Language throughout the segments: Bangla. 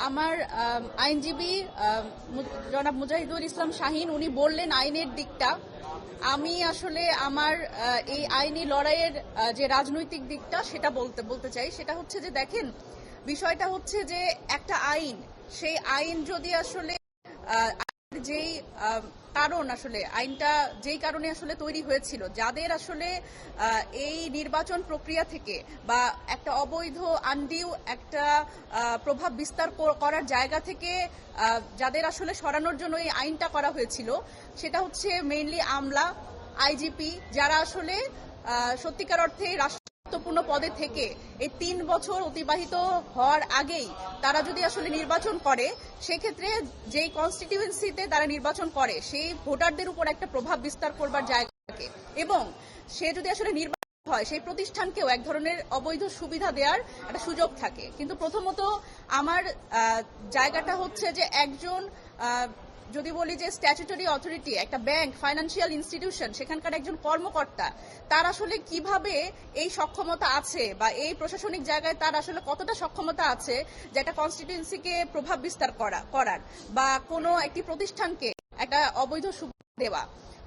আমার আইনজীবী জনাব মুজাহিদুল ইসলাম শাহীন উনি বললেন আইনের দিকটা। আমি আসলে আমার এই আইনি লড়াইয়ের যে রাজনৈতিক দিকটা সেটা বলতে চাই। সেটা হচ্ছে যে দেখেন, বিষয়টা হচ্ছে যে একটা আইন, সেই আইন যদি আসলে যেই কারণ আসলে আইনটা যেই কারণে আসলে তৈরি হয়েছিল, যাদের আসলে এই নির্বাচন প্রক্রিয়া থেকে বা একটা অবৈধ আনডিউ একটা প্রভাব বিস্তার করার জায়গা থেকে যাদের আসলে সরানোর জন্য এই আইনটা করা হয়েছিল, সেটা হচ্ছে মেইনলি আমলা, আইজিপি, যারা আসলে সত্যিকার অর্থে গুরুত্বপূর্ণ পদে থেকে এই ৩ বছর অতিবাহিত হওয়ার আগেই তারা যদি আসলে নির্বাচন করে, সেক্ষেত্রে যেই কনস্টিটিউয়েন্সিতে তারা নির্বাচন করে সেই ভোটারদের উপর একটা প্রভাব বিস্তার করবার জায়গা থাকে, এবং সে যদি আসলে নির্বাচন হয় সেই প্রতিষ্ঠানকেও এক ধরনের অবৈধ সুবিধা দেওয়ার একটা সুযোগ থাকে। কিন্তু প্রথমত আমার জায়গাটা হচ্ছে যে একজন যদি বলি যে স্ট্যাচুটরি অথরিটি, একটা ব্যাংক, ফাইন্যান্সিয়াল ইনস্টিটিউশন, সেখানকার একজন কর্মকর্তা, তার আসলে কিভাবে এই সক্ষমতা আছে বা এই প্রশাসনিক জায়গায় তার আসলে কতটা সক্ষমতা আছে যে একটা কনস্টিটিউয়েন্সিকে প্রভাব বিস্তার করার বা কোনো একটি প্রতিষ্ঠানকে একটা অবৈধ সুবিধা দেওয়া।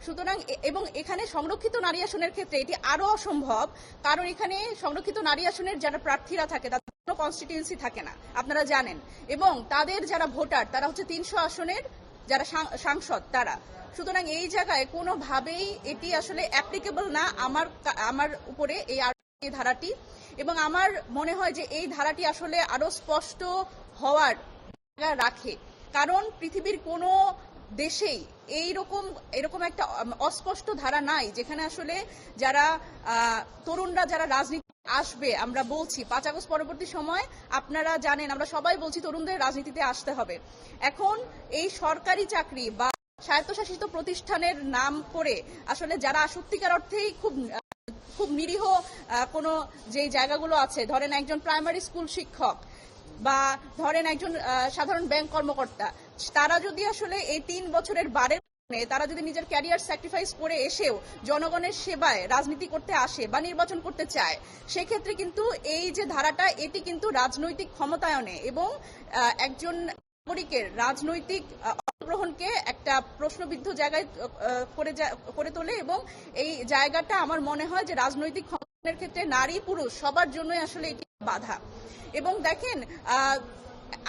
সুতরাং এবং এখানে সংরক্ষিত নারী আসনের ক্ষেত্রে এটি আরো অসম্ভব, কারণ এখানে সংরক্ষিত নারী আসনের যারা প্রার্থীরা থাকে তাদের কোনো কনস্টিটিউয়েন্সি থাকে না, আপনারা জানেন, এবং তাদের যারা ভোটার তারা হচ্ছে ৩০০ আসনের যারা সাংসদ তারা। সুতরাং এই জায়গায় কোনোভাবেই এটি আসলে অ্যাপ্লিকেবল না আমার উপরে এই ধারাটি, এবং আমার মনে হয় যে এই ধারাটি আসলে আরো স্পষ্ট হওয়ার জায়গা রাখে, কারণ পৃথিবীর কোনো দেশেই এরকম একটা অস্পষ্ট ধারা নাই যেখানে আসলে যারা তরুণরা যারা রাজনীতি আসবে, আমরা বলছি ৫ আগস্ট পরবর্তী সময় আপনারা জানেন আমরা সবাই বলছি তরুণদের রাজনীতিতে আসতে হবে। এখন এই সরকারি চাকরি বা স্বায়ত্তশাসিত প্রতিষ্ঠানের নাম করে আসলে যারা সত্যিকার অর্থেই খুব নিরীহ কোনো যেই জায়গাগুলো আছে, ধরেন একজন প্রাইমারি স্কুল শিক্ষক বা ধরেন একজন সাধারণ ব্যাংক কর্মকর্তা, তারা যদি আসলে এই ৩ বছরের বারের তারা যদি নিজের ক্যারিয়ার স্যাক্রিফাইস করে এসেও জনগণের সেবায় রাজনীতি করতে আসে বা নির্বাচন করতে চায়, সেক্ষেত্রে কিন্তু এই যে ধারাটা এটি কিন্তু রাজনৈতিক ক্ষমতায়নে এবং একজন নাগরিকের রাজনৈতিক অংশগ্রহণকে একটা প্রশ্নবিদ্ধ জায়গায় করে তোলে, এবং এই জায়গাটা আমার মনে হয় যে রাজনৈতিক ক্ষমতায়নের ক্ষেত্রে নারী পুরুষ সবার জন্যই আসলে এটি বাধা। এবং দেখেন,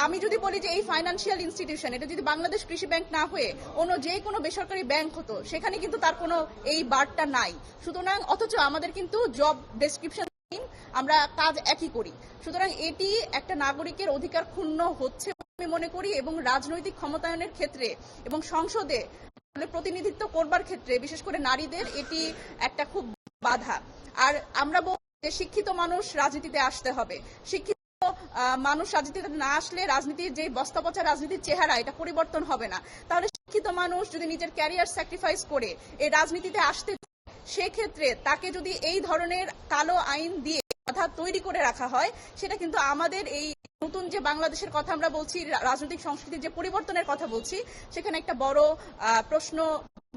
আমি যদি বলি যে এই ফাইন্যান্সিয়াল ইনস্টিটিউশন এটা যদি বাংলাদেশ কৃষি ব্যাংক না হয়ে অন্য যে কোনো বেসরকারি ব্যাংক হতো, সেখানে কিন্তু তার কোনো এই বারটা নাই। সুতরাং অথচ আমাদের কিন্তু জব ডেসক্রিপশন আমরা কাজ একই করি। সুতরাং এটি একটা নাগরিকের অধিকার ক্ষুণ্ণ হচ্ছে আমি মনে করি, এবং রাজনৈতিক ক্ষমতায়নের ক্ষেত্রে এবং সংসদে প্রতিনিধিত্ব করবার ক্ষেত্রে বিশেষ করে নারীদের এটি একটা খুব বাধা। আর আমরা বলছি যে শিক্ষিত মানুষ রাজনীতিতে আসতে হবে। শিক্ষিত মানুষ রাজনীতিতে না আসলে রাজনীতির যে বস্তাপচা রাজনীতির চেহারা এটা পরিবর্তন হবে না। তাহলে শিক্ষিত মানুষ যদি নিজের ক্যারিয়ার স্যাক্রিফাইস করে এই রাজনীতিতে আসতে, সেক্ষেত্রে তাকে যদি এই ধরনের কালো আইন দিয়ে বাধা তৈরি করে রাখা হয়, সেটা কিন্তু আমাদের এই নতুন যে বাংলাদেশের কথা আমরা বলছি, রাজনৈতিক সংস্কৃতির যে পরিবর্তনের কথা বলছি, সেখানে একটা বড় প্রশ্ন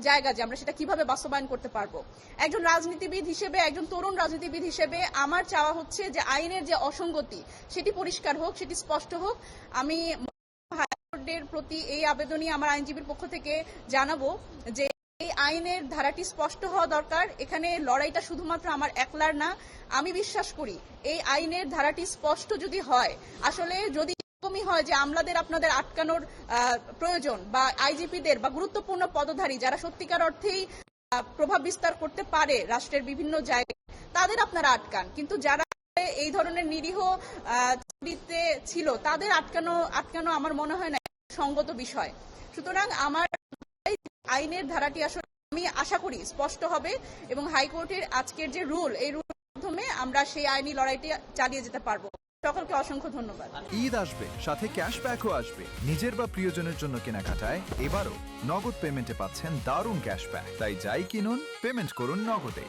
জায়গা যে আমরা সেটা কিভাবে বাস্তবায়ন করতে পারবো। একজন রাজনীতিবিদ হিসেবে, একজন তরুণ রাজনীতিবিদ হিসেবে আমার চাওয়া হচ্ছে যে আইনের যে অসঙ্গতি সেটি পরিষ্কার হোক, সেটি স্পষ্ট হোক। আমি হাইকোর্টের প্রতি এই আবেদনই আমার আইনজীবীর পক্ষ থেকে জানাবো যে এই আইনের ধারাটি স্পষ্ট হওয়া দরকার। এখানে লড়াইটা শুধুমাত্র আমার একলার না। আমি বিশ্বাস করি এই আইনের ধারাটি স্পষ্ট যদি হয়, আসলে যদি এরকমই হয় যে আমলাদের আপনাদের আটকানোর প্রয়োজন বা আইজিপিদের বা গুরুত্বপূর্ণ পদধারী যারা সত্যিকার অর্থেই প্রভাব বিস্তার করতে পারে রাষ্ট্রের বিভিন্ন জায়গায়, তাদের আপনারা আটকান, কিন্তু যারা এই ধরনের নিরীহ চাকরিতে ছিল তাদের আটকানো আমার মনে হয় না সঙ্গত বিষয়। সুতরাং আমার আইনের ধারাটি আসলে আমি আশা করি স্পষ্ট হবে, এবং হাইকোর্টের আজকের যে রুল, এই রুলের মাধ্যমে আমরা সেই আইনি লড়াইটি চালিয়ে যেতে পারবো। সকলকে অসংখ্য ধন্যবাদ। ঈদ আসবে, সাথে ক্যাশব্যাকও আসবে। নিজের বা প্রিয়জনের জন্য কেনাকাটায় এবারও নগদ পেমেন্টে পাচ্ছেন দারুণ ক্যাশব্যাক। তাই যাই কিনুন, পেমেন্ট করুন নগদে।